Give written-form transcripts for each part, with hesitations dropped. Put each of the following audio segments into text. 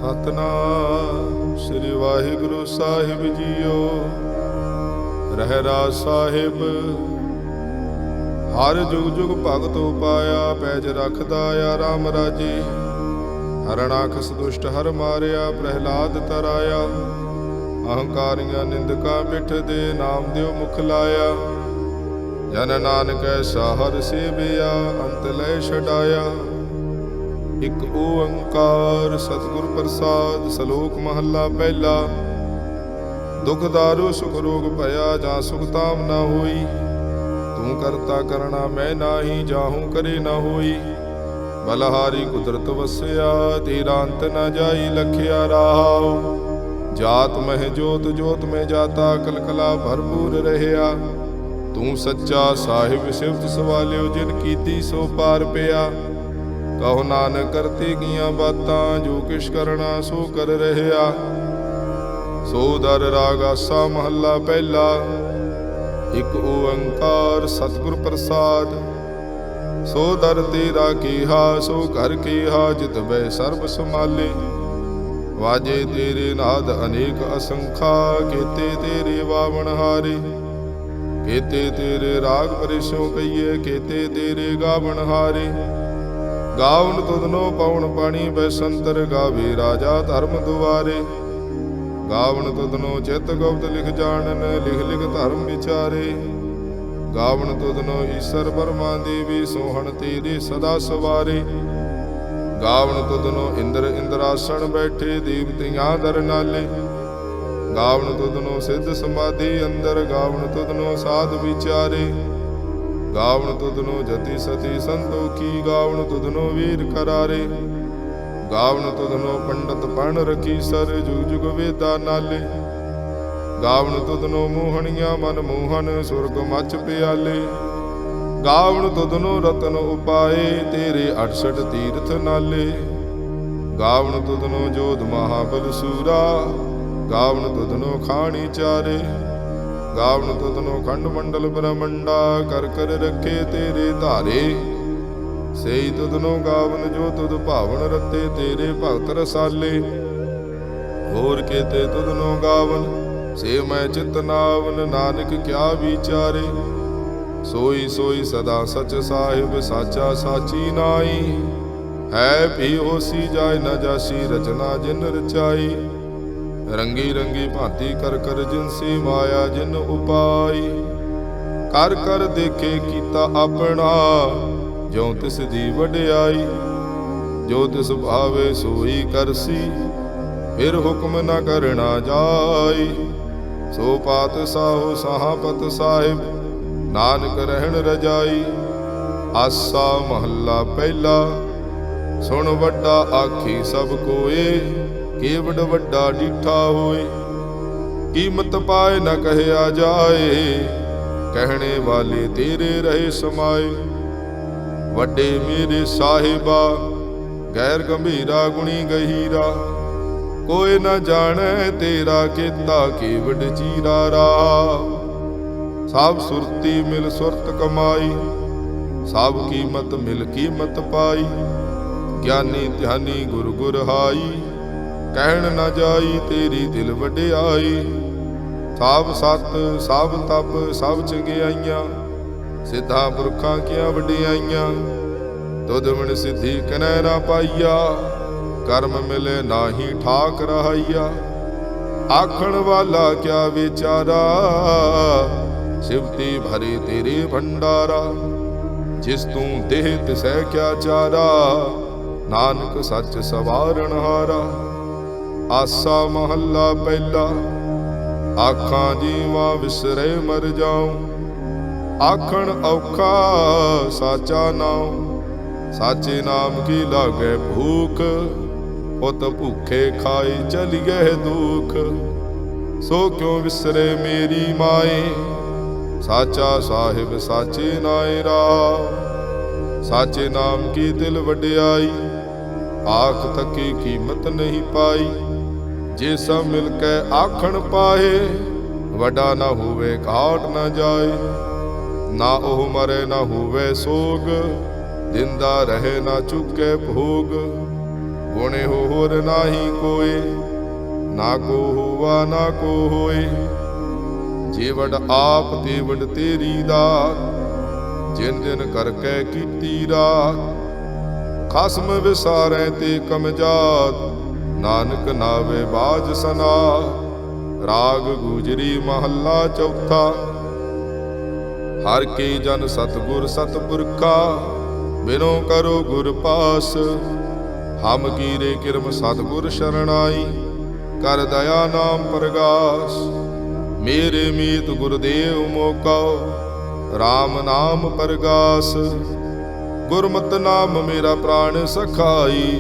ਸਤਨਾਮ ਸ੍ਰੀ ਵਾਹਿਗੁਰੂ ਸਾਹਿਬ JIO. Rehras Sahib. ਹਰ ਜੁਗ ਜੁਗ ਭਗਤ ਉਪਾਇਆ, ਪੈਜ ਰਖਦਾ ਆ ਰਾਮ ਰਾਜੇ। ਹਰਣਾਖਸ ਦੁਸ਼ਟ ਹਰ ਮਾਰਿਆ, ਪ੍ਰਹਿਲਾਦ ਤਰਾਇਆ। ਅਹੰਕਾਰੀਆਂ ਨਿੰਦਕਾਂ ਪਿੱਠ ਦੇ, ਨਾਮ ਦਿਓ ਮੁਖ ਲਾਇਆ। ਜਨ ਨਾਨਕ ਐਸਾ ਹਰ ਸੇਵਿਆ, ਅੰਤ ਲੈ ਛਡਾਇਆ। ਇਕ ਓੰਕਾਰ ਸਤਿਗੁਰ ਪ੍ਰਸਾਦ। ਸ਼ਲੋਕ ਮਹੱਲਾ ਪਹਿਲਾ। ਦੁਖ ਦਾਰੂ ਸੁਖ ਰੋਗ ਭਇਆ, ਜਾਂ ਸੁਖ ਤਾਮ ਨਾ ਹੋਈ। ਤੂੰ ਕਰਤਾ ਕਰਣਾ ਮੈਂ ਨਾਹੀ, ਜਾਹੂ ਕਰੇ ਨਾ ਹੋਈ। ਬਲਹਾਰੀ ਕੁਦਰਤ ਵਸਿਆ, ਤੇਰਾ ਅੰਤ ਨਾ ਜਾਈ। ਲਖਿਆ ਰਾਹੁ ਜਾਤ ਮਹਿ ਜੋਤ, ਜੋਤ ਮੈਂ ਜਾਤਾ। ਕਲਕਲਾ ਭਰਪੂਰ ਰਹਿਆ। ਤੂੰ ਸੱਚਾ ਸਾਹਿਬ ਸਿਫਤ ਸਵਾਲਿਓ, ਜਿਨ ਕੀਤੀ ਸੋ ਪਾਰ ਪਿਆ। ਕਹੋ ਨਾਨਕ ਕਰਤੇ ਗੀਆਂ ਬਾਤਾਂ, ਜੋ ਕਿਛ ਕਰਨਾ ਸੋ ਕਰ ਰਹਿਆ। ਸੋ ਦਰ ਰਾਗ ਆਸਾ ਮਹੱਲਾ ਪਹਿਲਾ। ਇਕ ਓੰਕਾਰ ਸਤਿਗੁਰ ਪ੍ਰਸਾਦ। ਸੋ ਦਰ ਤੇਰਾ ਕੀਹਾ, ਸੋ ਘਰ ਕੀਹਾ। ਜਿਤ ਬੈ ਸਰਬ ਸੰਭਾਲੇ। ਵਾਜੇ ਤੇਰੇ ਨਾਦ ਅਨੇਕ ਅਸੰਖਾ, ਕੀਤੇ ਤੇਰੇ ਵਾਵਣ ਹਾਰੇ। ਕੀਤੇ ਤੇਰੇ ਰਾਗ ਪਰਿਸੋਂ ਕਈਏ, ਕੀਤੇ ਤੇਰੇ ਗਾਵਣ ਹਾਰੇ। ਗਾਵਨ ਤੁਧਨੋ ਪਉਣ ਪਾਣੀ ਬੈਸੰਤਰ, ਗਾਵੇ ਰਾਜਾ ਧਰਮ ਦੁਆਰੇ। ਗਾਵਨ ਤੁਧਨੋ ਚਿਤ ਗੁਪਤ ਲਿਖ ਜਾਣਨ, ਲਿਖ ਲਿਖ ਧਰਮ ਵਿਚਾਰੇ। ਗਾਵਨ ਤੁਧਨੋ ਈਸ਼ਰ ਬਰਮਾ ਦੇਵੀ, ਸੋਹਣ ਤੇਰੇ ਸਦਾ ਸਵਾਰੇ। ਗਾਵਨ ਤੁਧਨੋ ਇੰਦਰ ਇੰਦਰਾਸਣ ਬੈਠੇ, ਦੇਵਤਿਆਂ ਦਰ ਨਾਲੇ। ਗਾਵਨ ਤੁਧਨੋ ਸਿੱਧ ਸਮਾਧੀ ਅੰਦਰ, ਗਾਵਨ ਤੁਧਨੋ ਸਾਧ ਵਿਚਾਰੇ। ਗਾਵਨ ਤੁਧਨੋ ਜਤੀ ਸਤੀ ਸੰਤੋਖੀ, ਗਾਵਨ ਤੁਧਨੋ ਵੀਰ ਕਰਾਰੇ। ਗਾਵਨ ਤੁਧਨੋ ਪੰਡਤ ਪਣ ਰਖੀ ਸਰ, ਜੁਗ ਜੁਗ ਵੇਦਾ ਨਾਲੇ। ਗਾਵਨ ਤੁਧਨੋ ਮੋਹਣੀਆਂ ਮਨ ਮੋਹਨ, ਸੁਰਗ ਮਚ ਪਿਆਲੇ। ਗਾਵਨ ਤੁਧਨੋ ਰਤਨ ਉਪਾਏ, ਤੇਰੇ 68 ਤੀਰਥ ਨਾਲੇ। ਗਾਵਨ ਤੁਧਨੋ ਜੋਧ ਮਹਾਬਲ ਸੂਰਾ, ਗਾਵਨ ਤੁਧਨੋ ਖਾਣੀ ਚਾਰੇ। ਗਾਵਨ ਤੁਧਨੋ ਖੰਡ ਮੰਡਲ ਬ੍ਰਹਮੰਡਾ, ਕਰ ਕਰ ਰੱਖੇ ਤੇਰੇ ਧਾਰੇ। ਸਈ ਤੁਧਨੋ ਗਾਵਨ ਜੋ ਤੁਧ ਭਾਵਨ ਰਤੇ, ਤੇਰੇ ਭਗਤ ਰਸਾਲੇ। ਹੋਰ ਕੇਤੇ ਤੁਧਨੋ ਗਾਵਨ, ਸੇ ਮੈਂ ਚਿਤ ਨਾਵਨ। ਨਾਨਕ ਕਿਆ ਵਿਚਾਰੇ। ਸੋਈ ਸੋਈ ਸਦਾ ਸਚ ਸਾਹਿਬ, ਸਾਚਾ ਸਾਚੀ ਨਾਈ। ਹੈ ਭੀ ਹੋਸੀ ਜਾਏ ਨਾ ਜਾਸੀ, ਰਚਨਾ ਜਿਨ ਰਚਾਈ। ਰੰਗੀ ਰੰਗੀ ਭਾਂਤੀ ਕਰ ਕਰ ਜਿਨਸੀ, ਮਾਇਆ ਜਿਨ ਉਪਾਈ। ਕਰ ਕਰ ਦੇਖੇ ਕੀਤਾ ਆਪਣਾ, ਜਿਉ ਤਿਸ ਦੀ ਵਡਿਆਈ। ਜੋ ਤਿਸ ਭਾਵੇ ਸੋਈ ਕਰਸੀ, ਫਿਰ ਹੁਕਮ ਨਾ ਕਰਨਾ ਜਾਈ। ਸੋ ਪਾਤ ਸਾਹੋ ਸਹਾਪਤ ਸਾਹਿਬ, ਨਾਨਕ ਰਹਿਣ ਰਜਾਈ। ਆਸਾ ਮਹੱਲਾ ਪਹਿਲਾ। ਸੁਣ ਵੱਡਾ ਆਖੀ ਸਭ ਕੋਏ, ਕੇਵਡ ਵੱਡਾ ਡੀਠਾ ਹੋਏ। ਕੀਮਤ ਪਾਏ ਨਾ ਕਹਿਆ ਜਾਏ, ਕਹਿਣੇ ਵਾਲੇ ਤੇਰੇ ਰਹੇ ਸਮਾਏ। ਵੱਡੇ ਮੇਰੇ ਸਾਹਿਬਾ, ਗੈਰ ਗੰਭੀਰਾ ਗੁਣੀ ਗਹੀਰਾ। ਕੋਈ ਨਾ ਜਾਣੈ ਤੇਰਾ ਕੀਤਾ, ਕੇਵਡ ਚੀਰਾ ਰਾ। ਸਭ ਸੁਰਤੀ ਮਿਲ ਸੁਰਤ ਕਮਾਈ, ਸਭ ਕੀਮਤ ਮਿਲ ਕੀਮਤ ਪਾਈ। ਗਿਆਨੀ ਧਿਆਨੀ ਗੁਰ ਗੁਰ ਹਾਈ, ਕਹਿਣ ਨਾ ਜਾਈ ਤੇਰੀ ਦਿਲ ਵਡਿਆਈ। ਸਭ ਸਤ ਸਭ ਤਪ ਸਭ ਚੰਗਿਆਈਆਂ, ਸਿੱਧਾ ਪੁਰਖਾਂ ਕੀਆਂ ਵਡਿਆਈਆਂ। ਤੁਧ ਬਿਨ ਸਿੱਧੀ ਕਨੈ ਨਾ ਪਾਈਆ, ਕਰਮ ਮਿਲੇ ਨਾਹੀ ਠਾਕ ਰਹਾਈਆ। ਆਖਣ ਵਾਲਾ ਕਿਆ ਵਿਚਾਰਾ, ਸਿਵਤੀ ਭਰੇ ਤੇਰੇ ਭੰਡਾਰਾ। ਜਿਸ ਤੂੰ ਦੇਹ ਤਿਸੈ ਕਿਆ ਚਾਰਾ, ਨਾਨਕ ਸੱਚ ਸਵਾਰਨ ਹਾਰਾ। ਆਸਾ ਮਹੱਲਾ ਪਹਿਲਾ। ਆਖਾਂ ਜੀਵਾਂ ਵਿਸਰੇ ਮਰ ਜਾਉ, ਆਖਣ ਔਖਾ ਸਾਚਾ ਨਾਉ। ਸਾਚੇ ਨਾਮ ਕੀ ਲਾਗੈ ਭੂਖ, ਪੁੱਤ ਭੁੱਖੇ ਖਾਈ ਚਲੀ ਗਏ ਦੁਖ। ਸੋ ਕਿਉ ਵਿਸਰੇ ਮੇਰੀ ਮਾਏ, ਸਾਚਾ ਸਾਹਿਬ ਸਾਚੇ ਨਾਏ ਰਾਹ। ਸਾਚੇ ਨਾਮ ਕੀ ਦਿਲ ਵਡਿਆਈ, ਆਖ ਤੱਕੀ ਕੀਮਤ ਨਹੀਂ ਪਾਈ। ਜੇ ਸਭ ਮਿਲ ਕੇ ਆਖਣ ਪਾਏ, ਵੱਡਾ ਨਾ ਹੋਵੇ ਘਾਟ ਨਾ ਜਾਏ। ਨਾ ਉਹ ਮਰੇ ਨਾ ਹੋਵੇ ਸੋਗ, ਦਿੰਦਾ ਰਹੇ ਨਾ ਚੁੱਕੇ ਭੋਗ। ਗੁਣ ਹੋਰ ਨਾਹੀ ਕੋਏ, ਨਾ ਕੋ ਹੋਵਾ ਨਾ ਕੋ ਹੋਏ। ਜੀਵੜ ਆਪ ਤੇਵੜ ਤੇਰੀ ਦਾਤ, ਜਿਨ ਜਿਨ ਕਰਕੇ ਕੀਤੀ ਰਾਤ। ਖਸਮ ਵਿਸਾਰੈ ਤੇ ਕਮਜਾਤ, ਨਾਨਕ ਨਾਵੇ ਬਾਜ ਸਨਾ। ਰਾਗ ਗੁਜਰੀ ਮਹੱਲਾ ਚੌਥਾ। ਹਰ ਕੇ ਜਨ ਸਤਿਗੁਰ ਸਤਿਪੁਰਖਾ, ਬਿਨੋ ਕਰੋ ਗੁਰ ਪਾਸ। ਹਮ ਕੀਰੇ ਕਿਰਮ ਸਤਿਗੁਰ ਸ਼ਰਣਾਈ, ਕਰ ਦਇਆ ਨਾਮ ਪ੍ਰਗਾਸ। ਮੇਰੇ ਮੀਤ ਗੁਰਦੇਵ ਮੋਕਉ, RAM ਨਾਮ ਪ੍ਰਗਾਸ। ਗੁਰਮਤਿ ਨਾਮ ਮੇਰਾ ਪ੍ਰਾਣ ਸਖਾਈ,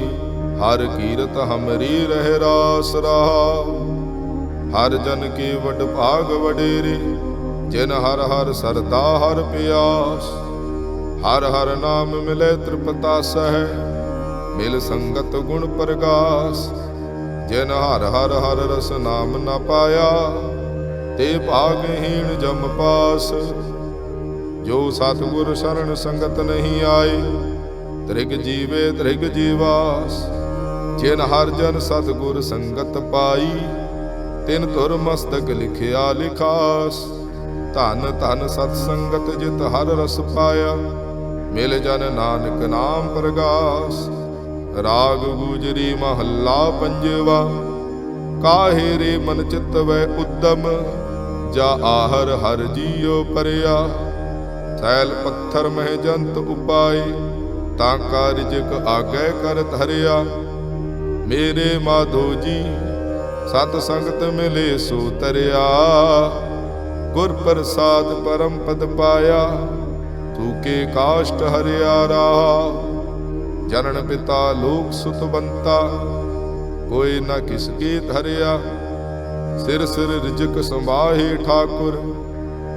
ਹਰ ਕੀਰਤ ਹਮਰੀ ਰਹਿ ਰਾਸ ਰਹਾਉ। ਹਰ ਜਨ ਕੇ ਵਡ ਭਾਗ ਵਡੇਰੇ, ਜਿਨ ਹਰ ਹਰ ਸਰਦਾ ਹਰ ਪਿਆਸ। ਹਰ ਹਰ ਨਾਮ ਮਿਲੇ ਤ੍ਰਿਪਤਾਸਹਿ, ਮਿਲ ਸੰਗਤ ਗੁਣ ਪ੍ਰਗਾਸ। ਜਿਨ ਹਰ ਹਰ ਹਰ ਰਸ ਨਾਮ ਨ ਪਾਇਆ, ਤੇ ਭਾਗਹੀਣ ਜਮ ਪਾਸ। ਜੋ ਸਤਿਗੁਰ ਸ਼ਰਨ ਸੰਗਤ ਨਹੀਂ ਆਏ, ਤ੍ਰਿਗ ਜੀਵੇ ਤ੍ਰਿਗ ਜੀਵਾਸ। ਜਿਨ ਹਰ ਜਨ ਸਤਿਗੁਰ ਸੰਗਤ ਪਾਈ, ਤਿਨ ਧੁਰ ਮਸਤਕ ਲਿਖਿਆ ਲਿਖਾਸ। ਧਨ ਧਨ ਸਤ ਸੰਗਤ ਜਿਤ ਹਰ ਰਸ ਪਾਇਆ, ਮਿਲ ਜਨ ਨਾਨਕ ਨਾਮ ਪ੍ਰਗਾਸ। ਰਾਗ ਗੁਜਰੀ ਮਹੱਲਾ ਪੰਜਵਾ। ਕਾਹੇ ਰੇ ਮਨ ਚਿਤ ਵੈ ਉਦਮ, ਜਾ ਆਹਰ ਹਰ ਜੀਉ ਪਰਿਆ। ਸੈਲ ਪੱਥਰ ਮਹਿ ਜੰਤ ਉਪਾਏ, ਤਾਂ ਕਾ ਰਿਜਕ ਆਗੈ ਕਰ ਧਰਿਆ। ਮੇਰੇ ਮਾਧੋ ਜੀ ਸਤ ਸੰਗਤ ਮਿਲੇ ਸੋ ਤਰਿਆ, ਗੁਰ ਪ੍ਰਸਾਦ ਪਰਮ ਪਦ ਪਾਇਆ। ਤੂਕੇ ਕਾਸ਼ਟ ਹਰਿਆ ਰਾਹ, ਜਨਨ ਪਿਤਾ ਲੋਕ ਸੁਤਵੰਤਾ। ਕੋਈ ਨਾ ਕਿਸ ਕੀ ਧਰਿਆ, ਸਿਰ ਸਿਰ ਰਿਜਕ ਸੰਭਾਹੇ ਠਾਕੁਰ।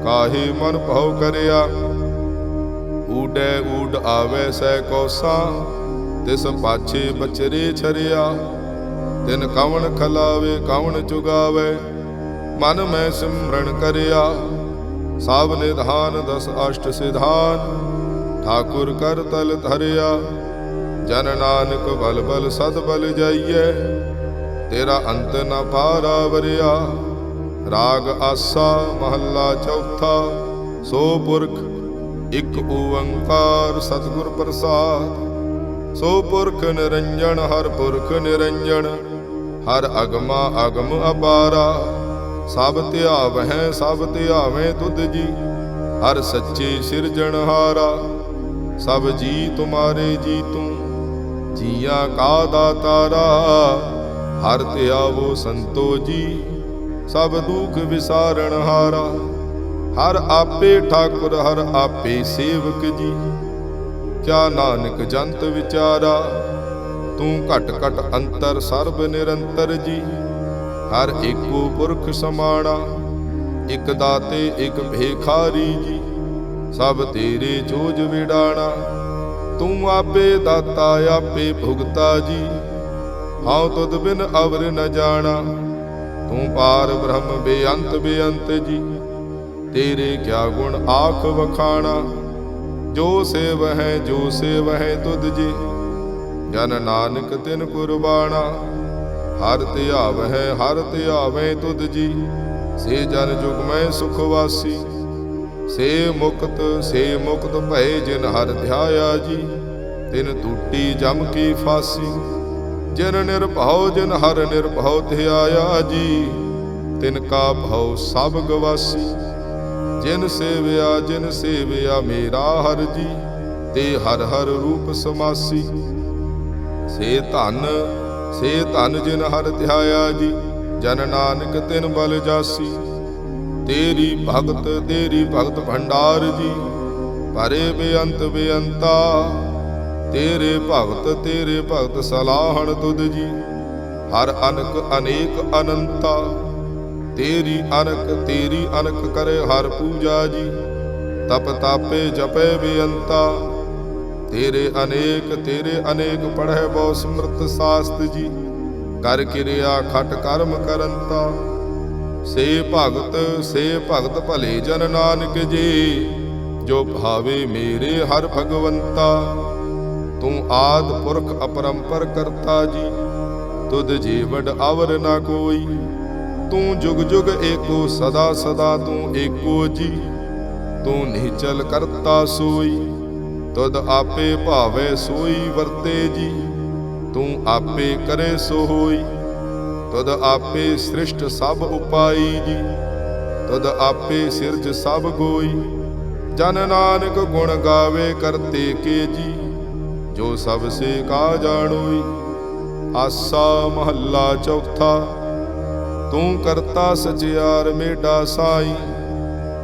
ਕਾਹੇ ਮਨ ਭਉ ਕਰਿਆ, ਊਡੈ ਊਡ ਆਵੈ ਸੈ ਕੌਸਾ। ਤਿਸ ਪਾਛੇ ਬਚਰੇ ਛਰਿਆ, ਤਿਨ ਕਵਣ ਖਲਾਵੇ ਕਵਣ ਚੁਗਾਵੇ। ਮਨ ਮੈਂ ਸਿਮਰਨ ਕਰਿਆ, ਸਭ ਨਿਧਾਨ ਦਸ ਅਸ਼ਟ ਸਿਧਾਨ। ਠਾਕੁਰ ਕਰ ਤਲ ਧਰਿਆ, ਜਨ ਨਾਨਕ ਬਲ ਬਲ ਸਦ ਬਲ ਜਾਈਐ। ਤੇਰਾ ਅੰਤ ਨ ਪਾਰਾ ਵਰਿਆ। ਰਾਗ ਆਸਾ ਮਹੱਲਾ ਚੌਥਾ। ਸੋ ਪੁਰਖ ਇਕ ਓੰਕਾਰ ਸਤਿਗੁਰ ਪ੍ਰਸਾਦ। ਸੋ ਪੁਰਖ ਨਿਰੰਜਨ ਹਰ ਪੁਰਖ ਨਿਰੰਜਨ। ਹਰ ਅਗਮਾ ਅਗਮ ਅਪਾਰਾ। ਸਭ ਧਿਆਵਹਿ ਸਭ ਧਿਆਵੇਂ ਤੁਧ ਜੀ, ਹਰ ਸੱਚੇ ਸਿਰਜਣਹਾਰਾ। ਸਭ ਜੀ ਤੁਮਾਰੇ ਜੀ ਤੂੰ, ਜੀਆਂ ਕਾ ਦਾਤਾਰਾ। ਹਰ ਧਿਆਵੋ ਸੰਤੋ ਜੀ, ਸਭ ਦੁਖ ਵਿਸਾਰਣਹਾਰਾ। ਹਰ ਆਪੇ ਠਾਕੁਰ ਹਰ ਆਪੇ ਸੇਵਕ ਜੀ, ਕਿਆ ਨਾਨਕ ਜੰਤ ਵਿਚਾਰਾ। ਤੂੰ ਘਟ ਘਟ ਅੰਤਰ ਸਰਬ ਨਿਰੰਤਰ ਜੀ, ਹਰ ਏਕੋ ਪੁਰਖ ਸਮਾਣਾ। ਇਕ ਦਾਤੇ ਇਕ ਭੇਖਾਰੀ ਜੀ, ਸਭ ਤੇਰੇ ਜੋਜ ਵਿਡਾਣਾ। ਤੂੰ ਆਪੇ ਦਾਤਾ ਆਪੇ ਭੁਗਤਾ ਜੀ, ਹਉ ਤੁਧ ਬਿਨ ਅਵਰ ਨ ਜਾਣਾ। ਤੂੰ ਪਾਰ ਬ੍ਰਹਮ ਬੇਅੰਤ ਬੇਅੰਤ ਜੀ, ਤੇਰੇ ਕਿਆ ਗੁਣ ਆਖ ਵਖਾਣਾ। ਜੋ ਸੇਵਹਿ ਜੋ ਸੇਵਹਿ ਤੁਧ ਜੀ, ਜਨ ਨਾਨਕ ਤਿਨ ਕੁਰਬਾਣਾ। ਹਰ ਧਿਆਵਹਿ ਹਰ ਧਿਆਵੈ ਤੁਧ ਜੀ, ਸੇ ਜਨ ਜੁਗ ਮੈਂ ਸੁਖ ਵਾਸੀ। ਸੇ ਮੁਕਤ ਭਏ ਜਿਨ ਹਰ ਧਿਆਇਆ ਜੀ, ਤਿਨ ਟੂਟੀ ਜਮ ਕੀ ਫਾਸੀ। ਜਿਨ ਨਿਰਭਉ ਜਿਨ ਹਰ ਨਿਰਭਉ ਧਿਆਇਆ ਜੀ, ਤਿਨ ਕਾ ਭਉ ਸਭ ਗਵਾਸੀ। ਜਿਨ ਸੇਵਿਆ ਮੇਰਾ ਹਰ ਜੀ, ਤੇ ਹਰ ਹਰ ਰੂਪ ਸਮਾਸੀ। ਸੇ ਧਨ ਜਿਨ ਹਰ ਧਿਆਇਆ ਜੀ, ਜਨ ਨਾਨਕ ਤਿਨ ਬਲ ਜਾਸੀ। ਤੇਰੀ ਭਗਤ ਭੰਡਾਰ ਜੀ, ਭਰੇ ਬੇਅੰਤ ਬੇਅੰਤਾ। ਤੇਰੇ ਭਗਤ ਸਲਾਹਣ ਤੁਧ ਜੀ, ਹਰ ਅਨਕ ਅਨੇਕ ਅਨੰਤਾ। ਤੇਰੀ ਅਨਕ ਕਰੇ ਹਰ ਪੂਜਾ ਜੀ, ਤਪ ਤਾਪੇ ਜਪੇ ਬੇਅੰਤਾ। ਤੇਰੇ ਅਨੇਕ ਪੜ੍ਹੈ ਬਹੁ ਸਮਰਤ ਸਾਸਤ ਜੀ, ਕਰ ਕਿਰਿਆ ਖਟ ਕਰਮ ਕਰੰਤਾ। ਸੇ ਭਗਤ ਭਲੇ ਜਨ ਨਾਨਕ ਜੀ, ਜੋ ਭਾਵੇ ਮੇਰੇ ਹਰ ਭਗਵੰਤਾ। तू आद पुरख अपरंपर करता जी, तुद जीवड अवर ना कोई। तू जुग जुग एको सदा सदा तू एको जी, तू निचल करता सोई। तुद आपे भावे सोई वरते जी, तू आपे करे सो होई। तुद आपे सृष्ट सब उपाई जी, तुद आपे सिरज सब गोई। जन नानक गुण गावे करते के जी, जो सब से का जानोई। आसा महला चौथा। तू करता सचियार मेडा साई,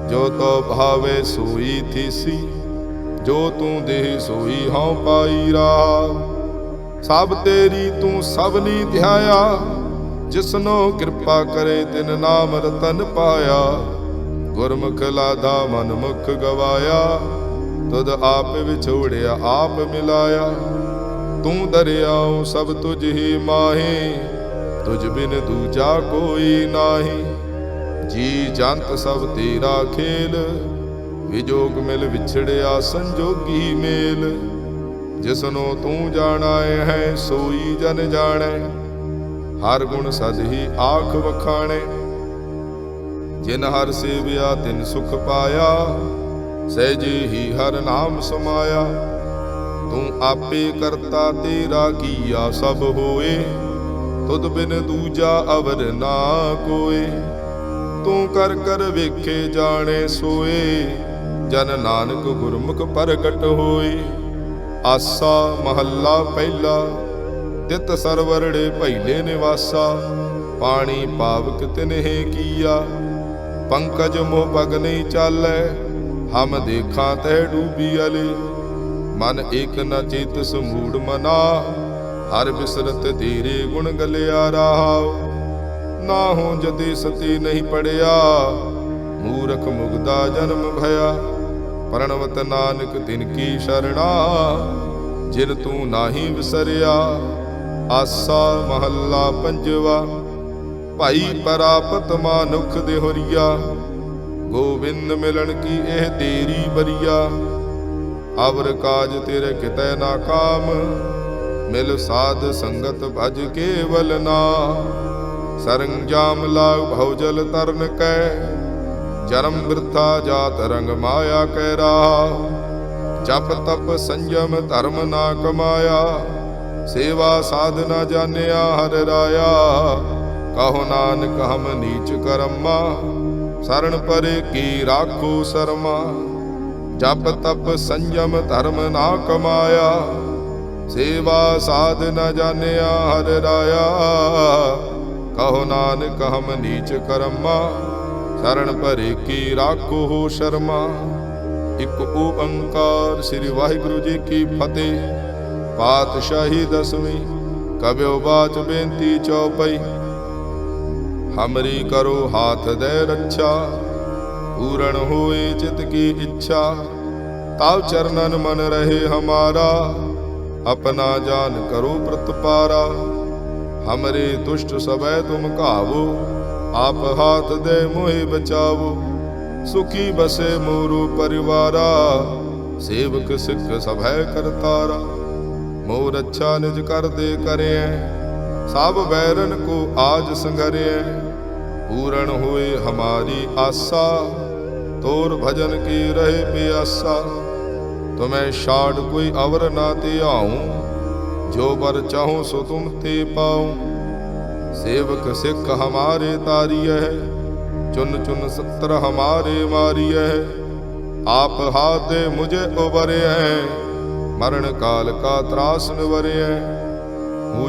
जो तो भावे सोई थीसी। जो तू दे सोई हाँ पाई रहा। सब तेरी तू सबनी ध्याया, जिसनो कृपा करे तिन नाम रतन पाया। गुरमुख लाधा मन मुख गवाया, तुद आप विछोड़िया आप मिलाया। तू दरियाओ सब तुझ ही माहे, तुझ बिन दूजा कोई नाही। जी जंत सब तेरा खेल, विजोग मिल विछड़िया संजोगी मेल। जिसनो तू जानाए है सोई जन जाने, हर गुण सद ही आख वखाणे। जिन हर सेविया तिन सुख पाया, सहजे ही हर नाम समाया। तू आपे करता तेरा किया सब होए, तुद बिन दूजा अवर ना कोए। तू कर कर वेखे जाने सोए, जन नानक गुरमुख प्रगट होए। आसा महला पहला। तित सरवरड़े पहले निवासा, पानी पावक तिन्हे किया। पंकज मोह पग नहीं चालै, हम देखा तह डूबी अले। मन एक न चेत समूढ़ मना, हर बिसरत तेरे गुण गलिया रहा। ना हो जते सती नहीं पड़िया, मूरख मुगदा जन्म भया। प्रणवत नानक तिनकी शरणा, जिन तू नाही विसरिया। आसा महला पंजवा। भाई परापत मानुख देहोरिया, गोविंद मिलन की एह तेरी बरिया। अवर काज तेरे कितै ना काम, मिल साध संगत भज केवल ना। सरंजाम लाग भवजल तरन कै, जन्म वृथा जात रंग माया कै राह। जप तप संयम धर्म ना कमाया, सेवा साधना जानिया हर राया। कहो नानक हम नीच करम्मा, शरण परे की राखो शर्मा। जप तप संयम धर्म ना कमाया, सेवा साधना जानिया हर राया। कहो नानक हम नीच करम्मा, शरण परे की राखो हो शर्मा। एक ओंकार श्री वाहिगुरु जी की फतेह। पातशाही दसवीं। कब्यो बाच बेनती चौपई। हमरी करो हाथ दे रक्षा, पूर्ण होए चित की इच्छा। ताव चरणन मन रहे हमारा, अपना जान करो प्रतपारा। हमरे दुष्ट सबै तुम कावो, आप हाथ दे मोहि बचावो। सुखी बसे मोरो परिवारा, सेवक सिख सभै करतारा। मोर अच्छा निज कर दे करे, सब बैरन को आज संघरे। पूर्ण हुए हमारी आशा, तोर भजन की रहे प्यासा। तुम्हें शाड कोई अवर ना ते आऊं, जो बर चाहूं सो तुम ते पाऊं। सेवक सिख हमारे तारिय है, चुन चुन सत्र हमारे मारिय है। आप हाथ दे मुझे उबरे हैं, मरण काल का त्रास निवरे हैं।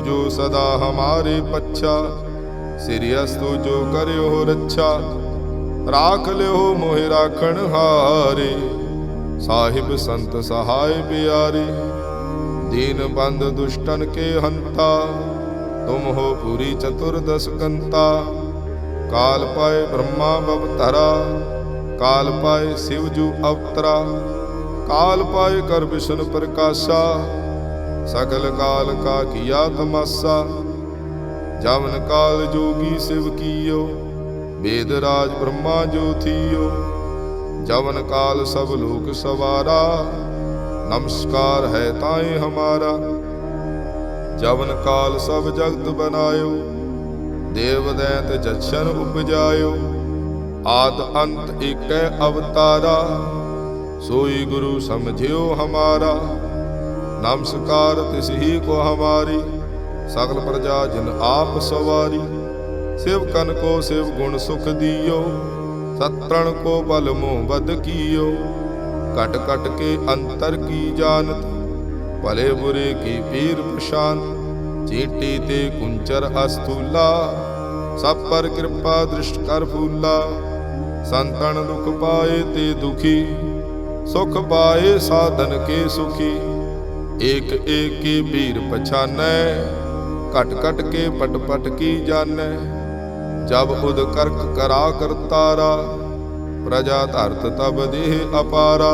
जो सदा हमारे पच्छा, सिरियस्तु जो करे हो रक्षा। राख ले हो मोहि राखण हारे, साहिब संत सहाय प्यारे। दीन बंद दुष्टन के हंता, तुम हो पूरी चतुर्दश कंता। काल पाए ब्रह्मा बवतरा, काल पाए शिवजू अवतरा। काल पाए कर विष्णु प्रकाशा, सकल काल का किया तमाशा। जवन काल जोगी शिव कियो, वेद राज ब्रह्मा जो थियो। जवन काल सब लोक सवारा, नमस्कार है ताई हमारा। जवन काल सब जगत बनायो, देव दैत जछन उपजायो। आद अंत एकै अवतारा, सोई गुरु समझियो हमारा। नमस्कार तिस ही को हमारी, सकल प्रजा जिन आप सवारी। सेवकन को शिव गुण सुख दियो, सत्रण को बल मोह बद कियो। कट कट के अंतर की जानत, भले बुरे की पीर प्रशांत। चींटी ते कुंचर अस्तूला, सब पर कृपा दृष्ट कर फूला। संतन दुख पाए ते दुखी, सुख पाए साधन के सुखी। एक एक की पीर पछानै, कट कट के पट पट की जानै। जब उद कर्क करा करतारा, प्रजा धरत तब देह अपारा।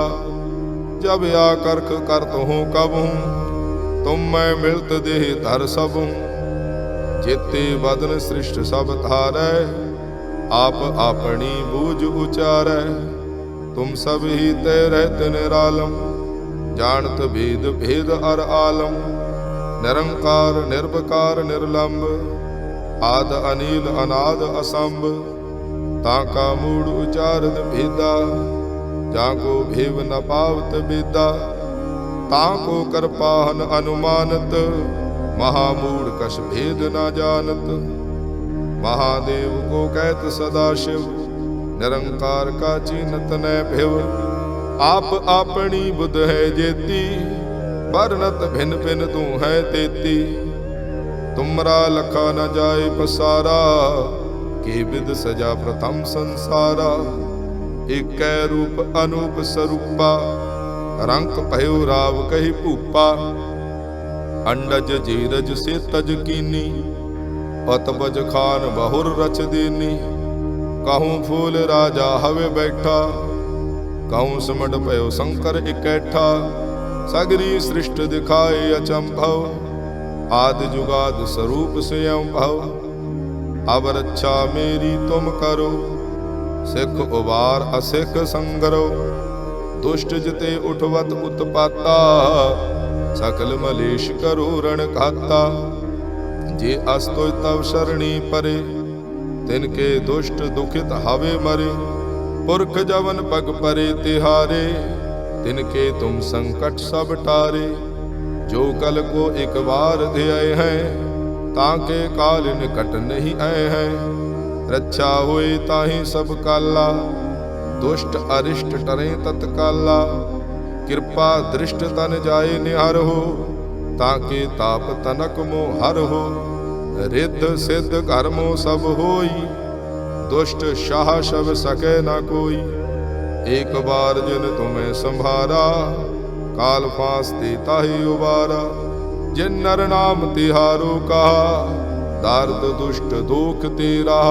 जब या करख करत हूँ कब हूँ, तुम मैं मिलत देह धर सब हूँ। जेते बदन सृष्ट सब धारै, आप अपनी बूझ उचारै। तुम सब ही तय रहत निरालम, जानत भेद भेद अर आलम। निरंकार निर्विकार निर्लंब, आद अनिल अनाद असंभ। ताका मूड उचारद भेदा, जाको भेव न पावत बेदा। ताको कर पाहन अनुमानत, महामूड कश भेद न जानत। महादेव को कहत सदाशिव, निरंकार का चीनत न भिव। आप अपनी बुध है जेती, बरनत भिन भिन तू है तेती। तुमरा लखा न जाए पसारा, के विद सजा प्रथम संसारा। एक रूप अनूप स्वरूपा, रंक भयो राव कही भूपा। अंडज जीरज से तज कीनी, अतबज खान बहुर रच देनी। कहूँ फूल राजा हवे बैठा, कहूँ सिमट पयो शंकर इकैठा। सगरी सृष्ट दिखाए अचंभव, आदि जुगाद स्वरूप स्वयं भव। अब रक्षा मेरी तुम करो, सिख उबार असिख संगरो। दुष्ट जिते उठवत उत्पाता, सकल मलेश करो रण घाता। जे अस्तुय तव शरणी परे, तिनके दुष्ट दुखित हवे मरे। पुरख जवन पग परे तिहारे, तिनके तुम संकट सब टारे। जो कल को एक बार ध्याय हैं, ताके काल निकट नहीं आए हैं। रक्षा होए ताहि सब काला, दुष्ट अरिष्ट टरे तत्काला। कृपा दृष्ट तन जाए निहर हो, ताके ताप तनक मोह हर हो। रिद्ध सिद्ध कर्मो सब होई, दुष्ट शाह शब सके न कोई। एक बार जिन तुम्हें संभारा, काल फांस देता ही उबारा। जिन नर नाम तिहारो कहा, दार्द दुष्ट दुख तेरा।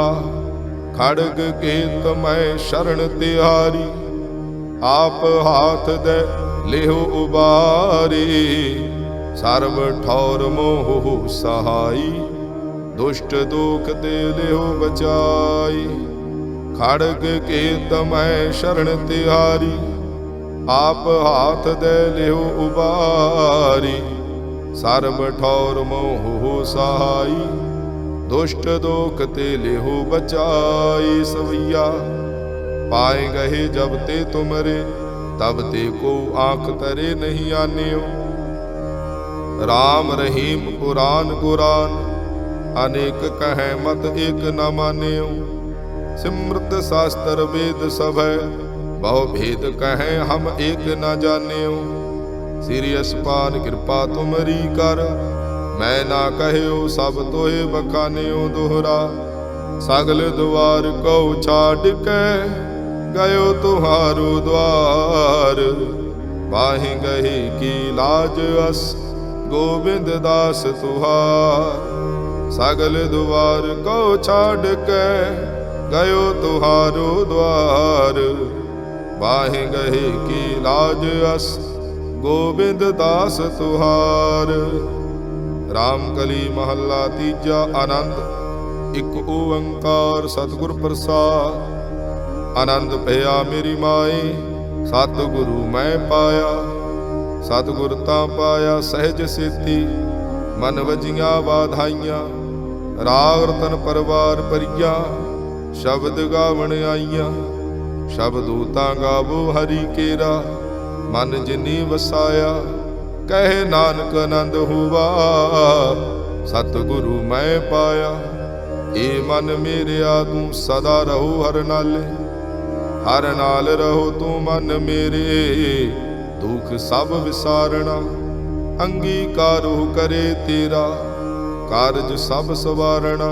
खड़ग केत मैं शरण तिहारी, आप हाथ दे लेहो उबारी। सर्व ठौर मोह सहाई, दुष्ट दुख ते लेहो बचाई। खड़ग केत मैं शरण तिहारी, आप हाथ दे लेहो उबारी। सर्व ठौर मोह सहाई, दुष्ट दोख ते लेहो बचाई। सवैया पाए गहे जब ते तुमरे, तब ते को आंख तरे नहीं आन्यो। राम रहीम कुरान कुरान, अनेक कहें मत एक न मान्यो। सिमृत शास्त्र वेद सब है, बहु भेद कहें हम एक न जान्यो। श्री असपान कृपा तुमरी कर, मैं ना कहो सब तोहे बखान्यो दोहरा। सगल द्वार को छाड़ के, गयो तुहारो द्वार। बाहि गही की लाज अस, गोविंद दास तुहार। सगल द्वार को छाड़ के, गयो तुहारो द्वार। बाहि गहे की लाज अस, गोविंद दास तुहार। राम कली महला तीजा आनंद। एक ओंकार सतगुर प्रसाद। आनंद भया मेरी माए, सतगुरु मैं पाया। ਸਤਿਗੁਰ ਤਾਂ ਪਾਇਆ ਸਹਿਜ ਸੇਤੀ, ਮਨ ਵਜੀਆਂ ਵਾਧਾਈਆਂ। ਰਾਗ ਰਤਨ ਪਰਵਾਰ ਪਰੀਆ, ਸ਼ਬਦ ਗਾਵਣ ਆਈਆਂ। ਸ਼ਬਦੂ ਤਾਂ ਗਾਵੋ ਹਰੀ ਕੇਰਾ, ਮਨ ਜਿਨੀ ਵਸਾਇਆ। ਕਹੇ ਨਾਨਕ ਆਨੰਦ ਹੋਵਾ, ਸਤਿਗੁਰੂ ਮੈਂ ਪਾਇਆ। ਏ ਮਨ ਮੇਰਿਆ ਤੂੰ ਸਦਾ ਰਹੋ ਹਰ ਨਾਲੇ, ਹਰ ਨਾਲ ਰਹੋ ਤੂੰ ਮਨ ਮੇਰੇ। ਦੁਖ ਸਭ ਵਿਸਾਰਣਾ, ਅੰਗੀਕਾਰੋ ਕਰੇ ਤੇਰਾ। ਕਾਰਜ ਸਭ ਸਵਾਰਣਾ,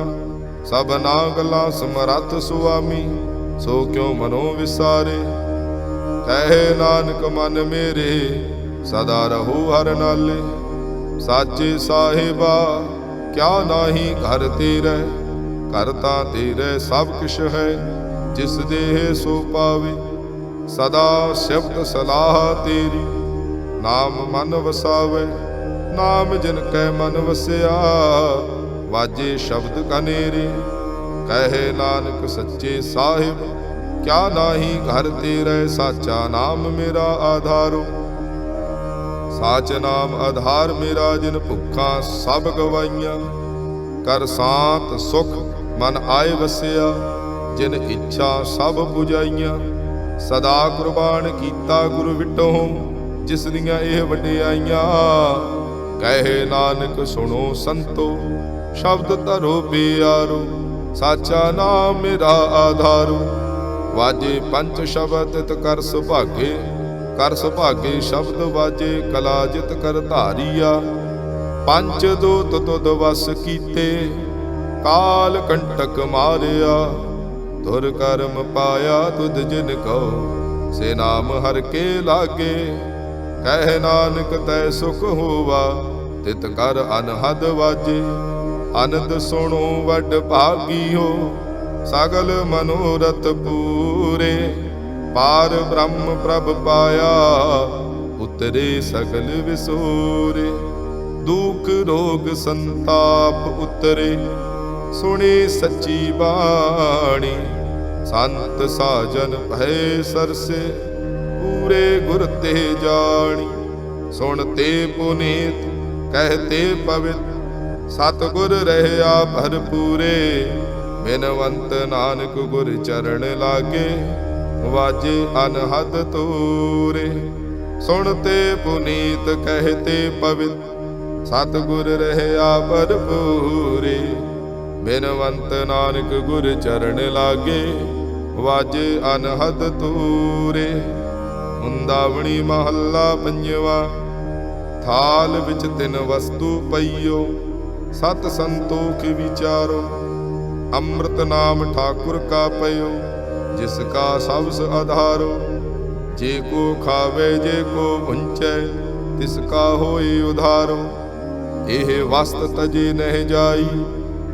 ਸਭਨਾ ਗੱਲਾਂ ਸਮਰੱਥ ਸੁਆਮੀ। ਸੋ ਕਿਉ ਮਨੋ ਵਿਸਾਰੇ, ਕਹੇ ਨਾਨਕ ਮਨ ਮੇਰੇ ਸਦਾ ਰਹੋ ਹਰ ਨਾਲੇ। ਸਾਚੇ ਸਾਹਿਬਾ ਕਿਆ ਨਾਹੀ ਘਰ ਤੇਰੇ, ਘਰ ਤਾਂ ਤੇਰੇ ਸਭ ਕਿਛ ਹੈ। ਜਿਸ ਦੇਹ ਸੋ ਪਾਵੇ, ਸਦਾ ਸ਼ਬਦ ਸਲਾਹ ਤੇਰੀ। ਨਾਮ ਮਨ ਵਸਾਵੇ, ਨਾਮ ਜਿਨ ਕੈ ਮਨ ਵਸਿਆ। ਵਾਜੇ ਸ਼ਬਦ ਕਨੇਰੇ, ਕਹੇ ਨਾਨਕ ਸੱਚੇ ਸਾਹਿਬ ਕਿਆ ਨਾਹੀ ਘਰ ਤੇਰੇ। ਸਾਚਾ ਨਾਮ ਮੇਰਾ ਆਧਾਰੋ, ਸਾਚ ਨਾਮ ਆਧਾਰ ਮੇਰਾ। ਜਿਨ ਭੁੱਖਾਂ ਸਭ ਗਵਾਈਆਂ, ਕਰ ਸਾਤ ਸੁਖ ਮਨ ਆਏ ਵਸਿਆ। ਜਿਨ ਇੱਛਾ ਸਭ 부ਝਾਈਆਂ, ਸਦਾ ਕੁਰਬਾਨ ਕੀਤਾ ਗੁਰ ਵਿਟੋ। ਜਿਸ ਦੀਆਂ ਇਹ ਵਡਿਆਈਆਂ, ਕਹੇ ਨਾਨਕ ਸੁਣੋ ਸੰਤੋ। ਸ਼ਬਦ ਧਰੋ ਪਿਆਰੋ, ਸਾਚਾ ਨਾਮ ਮੇਰਾ ਆਧਾਰੋ। ਵਾਜੇ ਪੰਚ ਸ਼ਬਦ ਤਿਤ ਕਰ ਸੁਭਾਗੇ, ਕਰ ਸੁਭਾਗੇ ਸ਼ਬਦ ਵਾਜੇ। ਕਲਾ ਜਿਤ ਕਰ ਧਾਰੀਆ, ਪੰਚ ਦੂਤ ਤੁਧ ਵਸ ਕੀਤੇ। ਕਾਲ ਕੰਟਕ ਮਾਰਿਆ, ਧੁਰ ਕਰਮ ਪਾਇਆ ਤੁਧ ਜਿਨ ਕਉ। ਸੇ ਨਾਮ ਹਰ ਕੇ ਲਾਗੇ, ਕਹਿ ਨਾਨਕ ਤੈ ਸੁਖ ਹੋਵਾ। ਤਿਤ ਕਰ ਅਨਹਦ ਵਾਜੇ, ਅਨੰਦ ਸੁਣੋ ਵੱਡ ਭਾਗੀਓ। ਸਗਲ ਮਨੋਰਥ ਪੂਰੇ, ਪਾਰ ਬ੍ਰਹਮ ਪ੍ਰਭ ਪਾਇਆ। ਉਤਰੇ ਸਗਲ ਵਿਸੂਰੇ, ਦੁਖ ਰੋਗ ਸੰਤਾਪ ਉਤਰੇ। ਸੁਣੀ ਸੱਚੀ ਬਾਣੀ, ਸੰਤ ਸਾਜਨ ਭੈ ਸਰਸੇ। ਪੂਰੇ ਗੁਰ ਤੇ ਜਾਣੀ, ਸੁਣ ਤੇ ਪੁਨੀਤ ਕਹਤੇ ਪਵਿੱਤ। ਸਤਿਗੁਰ ਰਹਿਆ ਭਰਪੂਰੇ, ਬਿਨਵੰਤ ਨਾਨਕ ਗੁਰ ਚਰਨ ਲਾਗੇ। ਵਾਜੇ ਅਨਹਦ ਤੂਰੇ, ਸੁਣ ਤੇ ਪੁਨੀਤ ਕਹਤੇ ਪਵਿੱਤ। ਸਤਿਗੁਰ ਰਹਿਆ ਭਰਪੂਰੇ, ਬਿਨਵੰਤ ਨਾਨਕ ਗੁਰ ਚਰਨ ਲਾਗੇ। ਵਾਜੇ ਅਨਹਦ ਤੂਰੇ। ਮੁੰਦਾਵਣੀ ਮਹੱਲਾ ਪੰਜਵਾ। ਥਾਲ ਵਿੱਚ ਤਿੰਨ ਵਸਤੂ ਪਈਓ, ਸਤ ਸੰਤੋਖ ਵਿਚਾਰੋ। ਅੰਮ੍ਰਿਤ ਨਾਮ ਠਾਕੁਰ ਕਾ ਪਇਓ, ਜਿਸ ਕਾ ਸਬਸ ਆਧਾਰੋ। ਜੇ ਕੋ ਖਾਵੇ ਜੇ ਕੋ ਵੰਚੈ, ਤਿਸ ਕਾ ਹੋਈ ਉਧਾਰੋ। ਇਹ ਵਸਤ ਤਜੇ ਨਹਿ ਜਾਈ,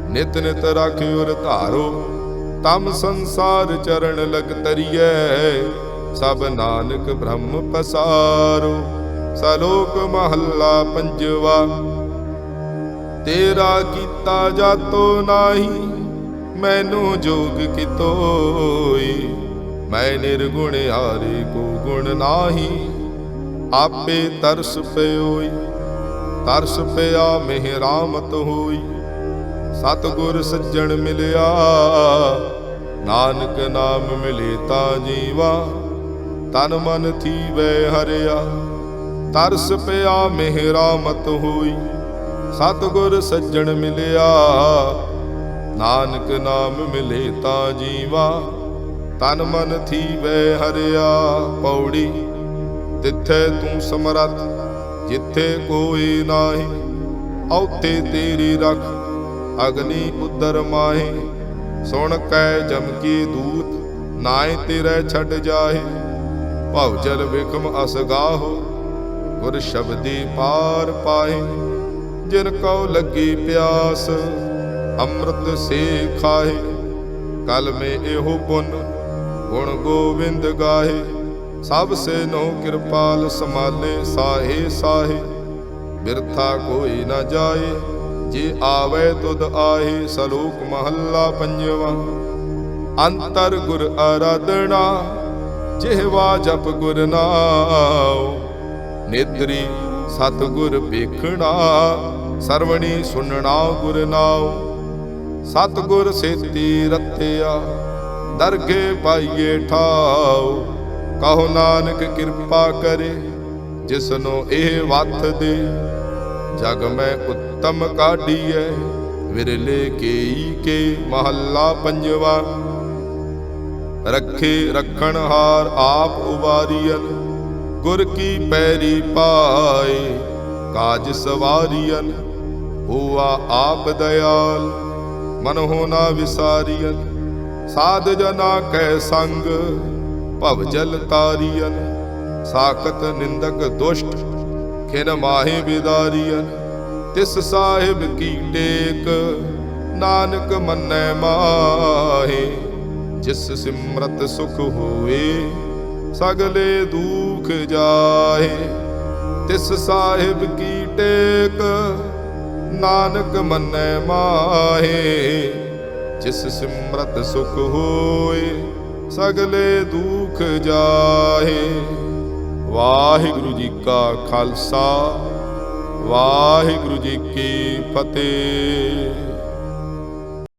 ਨਿਤ ਨਿਤ ਰਾਖਿਓ ਧਾਰੋ। ਤਮ ਸੰਸਾਰ ਚਰਨ ਲਗ ਤਰੀਐ, ਸਭ ਨਾਨਕ ਬ੍ਰਹਮ ਪਸਾਰੋ। ਸਲੋਕ ਮਹੱਲਾ ਪੰਜਵਾ। ਤੇਰਾ ਕੀਤਾ ਜਾਤੋ ਨਾਹੀ, ਮੈਨੂੰ ਜੋਗ ਕਿਤੋਈ। ਮੈਂ ਨਿਰਗੁਣ ਹਾਰੇ ਕੋ ਗੁਣ ਨਾਹੀ, ਆਪੇ ਤਰਸ ਪਇਓਈ। ਤਰਸ ਪਿਆ ਮਿਹ ਰਾਮਤ ਹੋਈ, ਸਤਿਗੁਰ ਸੱਜਣ ਮਿਲਿਆ। ਨਾਨਕ ਨਾਮ ਮਿਲੇ ਤਾਂ ਜੀਵਾ, ਤਨ ਮਨ ਥੀਵੈ ਹਰਿਆ। ਤਰਸ ਪਿਆ ਮਿਹ ਰਾਮਤ ਹੋਈ, ਸਤਿਗੁਰ ਸੱਜਣ ਮਿਲਿਆ। ਨਾਨਕ ਨਾਮ ਮਿਲੇ ਤਾਂ ਜੀਵਾ, ਤਨ ਮਨ ਥੀਵੈ ਹਰਿਆ। ਪੌੜੀ। ਤਿੱਥੈ ਤੂੰ ਸਮਰੱਥ, ਜਿੱਥੇ ਕੋਈ ਨਾਹੀ। ਔਥੇ ਤੇਰੀ ਰਖ, ਅਗਨੀ ਉਦਰ ਮਾਹੀ। ਸੁਣ ਕੈ ਜਮ ਕੀ ਦੂਤ, ਨਾਏ ਤੇਰੇ ਛੱਡ ਜਾਹੇ। ਭਵ ਜਲ ਵਿਖਮ ਅਸਗਾਹੋ, ਗੁਰ ਸ਼ਬਦੀ ਪਾਰ ਪਾਹੇ। ਜਿਨ ਕਉ ਲੱਗੀ ਪਿਆਸ, ਅੰਮ੍ਰਿਤ ਸੇ ਖਾਹੇ। ਕਲ ਮੇ ਇਹੋ ਪੁਨ, ਗੁਣ ਗੋਬਿੰਦ ਗਾਹੇ। ਸਭ ਸੇ ਨੋ ਕਿਰਪਾਲ ਸਮਾਲੇ, ਸਾਹੇ ਸਾਹੇ। ਬਿਰਥਾ ਕੋਈ ਨਾ ਜਾਏ, ਜੇ ਆਵੇ ਤੁਧ ਆਹੇ। ਸਲੋਕ ਮਹੱਲਾ ਪੰਜਵਾ। ਅੰਤਰ ਗੁਰ ਆਰਾਧਨਾ, ਜਿਹਵਾ ਜਪ ਗੁਰ ਨਾਉ। ਨੇਤਰੀ ਸਤਿਗੁਰ ਵੇਖਣਾ, ਸਰਵਣੀ ਸੁਣਨਾ ਗੁਰ ਨਾਉ। ਸਤਿਗੁਰ ਸੇਤੀ ਰਤਿਆ, ਦਰਗੇ ਪਾਈਏ ਠਾਉ। ਕਹੋ ਨਾਨਕ ਕਿਰਪਾ ਕਰੇ, ਜਿਸਨੂੰ ਇਹ ਵੱਥ ਦੇ। ਜਗ ਮੈਂ ਉੱਤਮ ਕਾਢੀਐ, ਵਿਰਲੇ ਕੇਈ ਕੇ ਮਹੱਲਾ ਪੰਜਵਾ। ਰੱਖੇ ਰਖਣ ਹਾਰ ਆਪ ਉਬਾਰੀਅਨ, ਗੁਰ ਕੀ ਪੈਰੀ ਪਾਏ। ਕਾਜ ਸਵਾਰੀਅਨ, ਹੋਆ ਆਪ ਦਇਆਲ। ਮਨ ਹੋ ਨਾ ਵਿਸਾਰੀਅਨ, ਸਾਧ ਜਨਾ ਕੈ ਸੰਗ। ਭਵ ਜਲ ਤਾਰੀਅਨ, ਸਾਖਤ ਨਿੰਦਕ ਦੁਸ਼ਟ। ਖਿਨ ਮਾਹੇ ਬਿਦਾਰੀਅਨ, ਤਿਸ ਸਾਹਿਬ ਕੀ ਟੇਕ। ਨਾਨਕ ਮੰਨੈ ਮਾਹੇ, ਜਿਸ ਸਿਮਰਤ ਸੁਖ ਹੋਏ। ਸਗਲੇ ਦੁਖ ਜਾਹੇ, ਤਿਸ ਸਾਹਿਬ ਕੀ ਟੇਕ। ਨਾਨਕ ਮੰਨੈ ਮਾਹੇ, ਜਿਸ ਸਿਮਰਤ ਸੁਖ ਹੋਏ। ਸਗਲੇ ਦੁਖ ਜਾਹੇ। ਵਾਹਿਗੁਰੂ ਜੀ ਕਾ ਖਾਲਸਾ, ਵਾਹਿਗੁਰੂ ਜੀ ਕੀ ਫਤਿਹ।